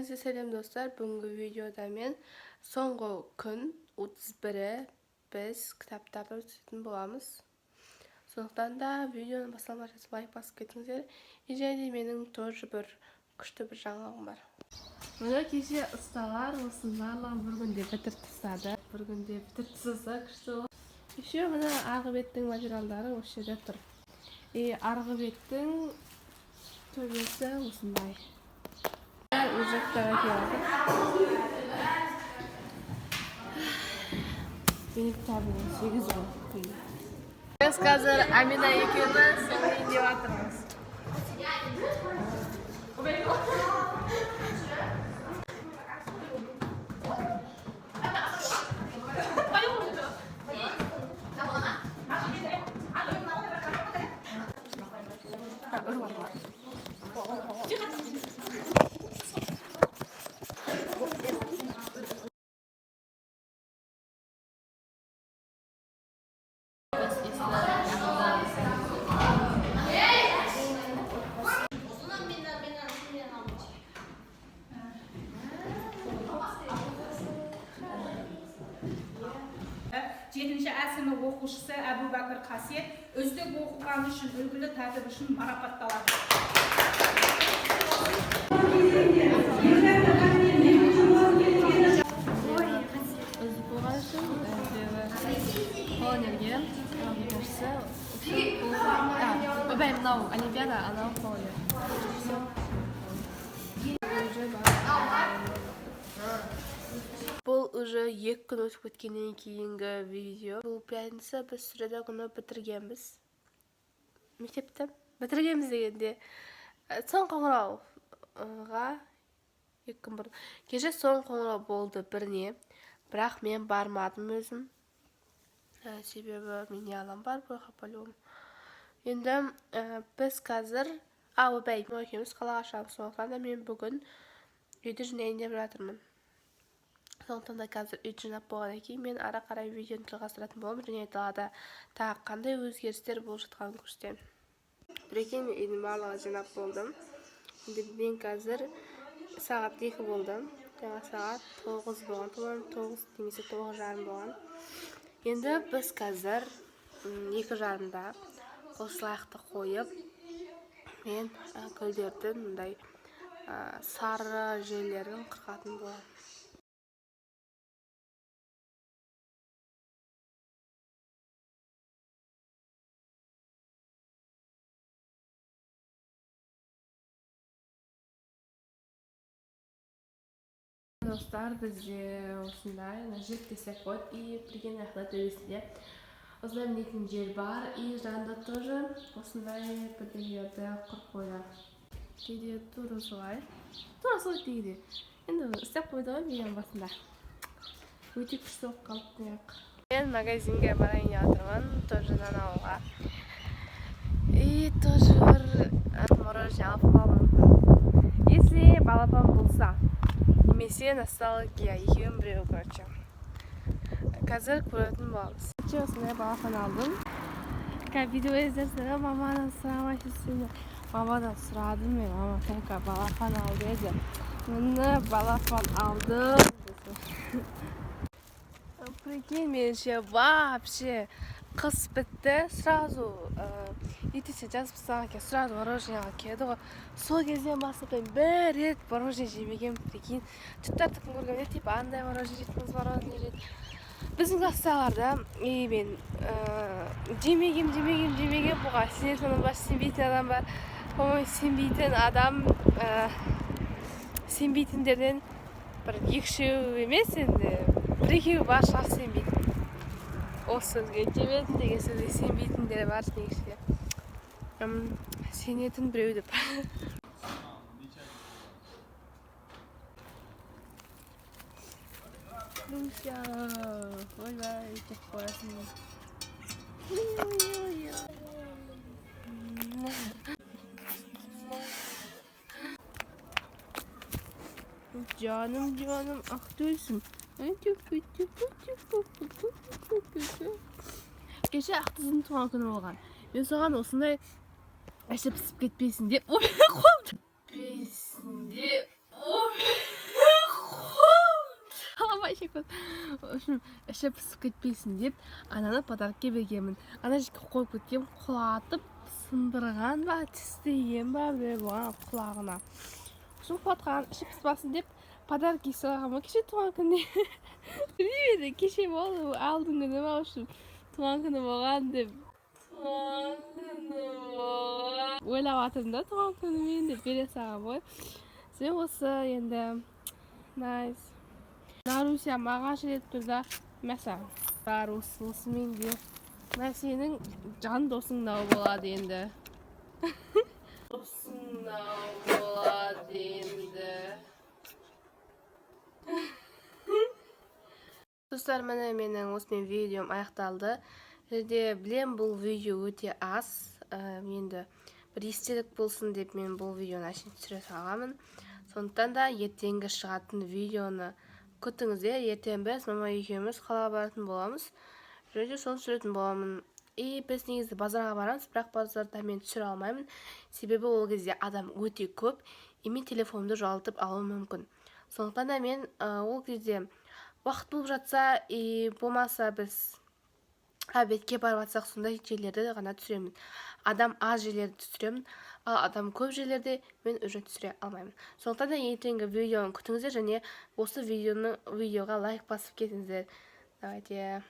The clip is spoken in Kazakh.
Selam dostlar, бүгінгі videoda men soңғы күн 31-і біз кітаптарды өтетін боламыз. Сондықтан да видеоны басталмай жазып лайк басып кетіңіздер. Және менің тоже бір күшті бір жаңалығым бар. Мына кеше ұсталар осылардың бір күнде бітіріп тастады. Бір күнде бітіріп тастаса күшті болды. Еще мына арғы беттің материалдары осы жерде тұр. Арғы беттің төбесі осындай. Уже второй килограмм. Benim kitabım 8 gün. Biz қазір Амина екеуміз соны деп жатырмыз. Жетінші әсіні оқушысы Әбубәкір Қасиет үздік оқығаны үшін үлгілі тәртіп үшін марапатталады. Үздік болған үшін қолөнерге екіншісі мынау олимпиада анау қолөнер. Бұл уже 2 күн өтіп өткеннен кейінгі видео. Бұл пятница біз среда күні бітіргенбіз. Мектепті бітіргенбіз дегенде соң қоңырауға 2 күн бұрын. Кеше соң қоңырау болды біріне, бірақ мен бармадым өзім. Себебі менде алам бар бойға полюм. Енді біз қазір екеуміз қалаға шығамыз. Сондықтан да мен бүгін үйді жинайын деп жатырмын. Сондықтан да қазір үй жинап болғаннан кейін мен ара қарай видеоны жалғастыратын боламын және далада тағы қандай өзгерістер болып жатқанын көрсетемін. Бірекең мен үйдің барлығын жинап болдым. Енді мен қазір сағат 2 болды. Жаңа сағат 9 болған, 9 немесе 9:30 болған. Енді біз қазір 2:30-да қосылаяқты қойып, мен гүлдердің мұндай сары жерлерін қырқатын боламын. Достар, бізде осындай жер кесек қойып, бірген аяқта төбесінде осындай мінетін жер бар, жанында тоже осындай бірдеңелерді құрып қойды. Кейде тура солай кейде. Енді істеп қойды ғой менің басында. Өте күшті болып қалыпты. Мен магазинге барайын деп жатырмын, тоже нан алуға. Тоже бір мороженое алып қалуым. Если балапан болса, немесе ностальгия, екеуін біреу, короче. Қазір көретін боламыз. Осындай балапан алдым. Видео іздерсің, мамадан сұрамайсыз. Мамадан сұрадым мен, мама только балапан алды еді. Мені балапан алдым. Прикинь, менше вообще қыс бітті, сразу ертесі жазып тастаған екен, сразу мороженеға келді ғой. Сол кезден бастап бір рет мороженое жемеген, прикинь. Түттарды күн көргенде, типа андай мороженое жейдіңіз, мороженое жейді. Біздің класстағыларда мен жемеген бұға сенетін адам бар, сенбейтін адам бар. По-моему, сенбейтіндерден бір 2-3 емес, енді 1-2 бар шығар сенбейтін. Осы сөзге жеметін деген сөзге сенбейтіндер бар негізінде. Сенетін біреу деп. Люся, ойбай, кеп қоясың. Canım, Ақтөсім. Кеше Ақтөздің туған күні болған. Мен соған осындай әші пісіп кетпесін деп қолды. Песін деп шипа. В общем, іші пісіп кетпесін деп, ананы подаркке бергенмін. Ана жерге қойып кеткем, құлатып, сындырған ба, тістеген ба, оған құлағына. Шын құлатқан, іші піспасын деп, подарки сыйлағанмын. Кеше туған күнде. Білмейді, кеше болды, алдың күні ма, үшін туған күні болған деп. Туған күні болған. Ойлап атырмын да, туған күнімен деп бере саған ғой. Сен осы енді, найс. Наруся маған шірет тұрда, мәсәң. Барус, осы менде. Мә сенің жан досыңдау болады енді. Досыңдау болады енді. Достар, міне менің осымен видеом аяқталды. Жерде білем, бұл видео өте аз. Енді бір естелік болсын деп мен бұл видеоны әшін түсіре саламын. Сондықтан да ертеңгі шығатын видеоны күтіңіздер. Ертең біз мама екеуміз қалаға баратын боламыз. Жерде соны түсіретін боламын. Біз негізі базарға барамыз, бірақ базарда мен түсіре алмаймын. Себебі ол кезде адам өте көп, мен телефонымды жоғалтып алуым мүмкін. Сондықтан да мен ол кезде уақыт болып жатса, болмаса біз обедке барып жатсақ, сондай жерлерді ғана түсіремін. Адам аз жерлерді түсіремін, ал адам көп жерлерде мен уже түсіре алмаймын. Сондықтан да ертеңгі видеоны күтіңіздер және осы видеоға лайк басып кетіңіздер. Давайте.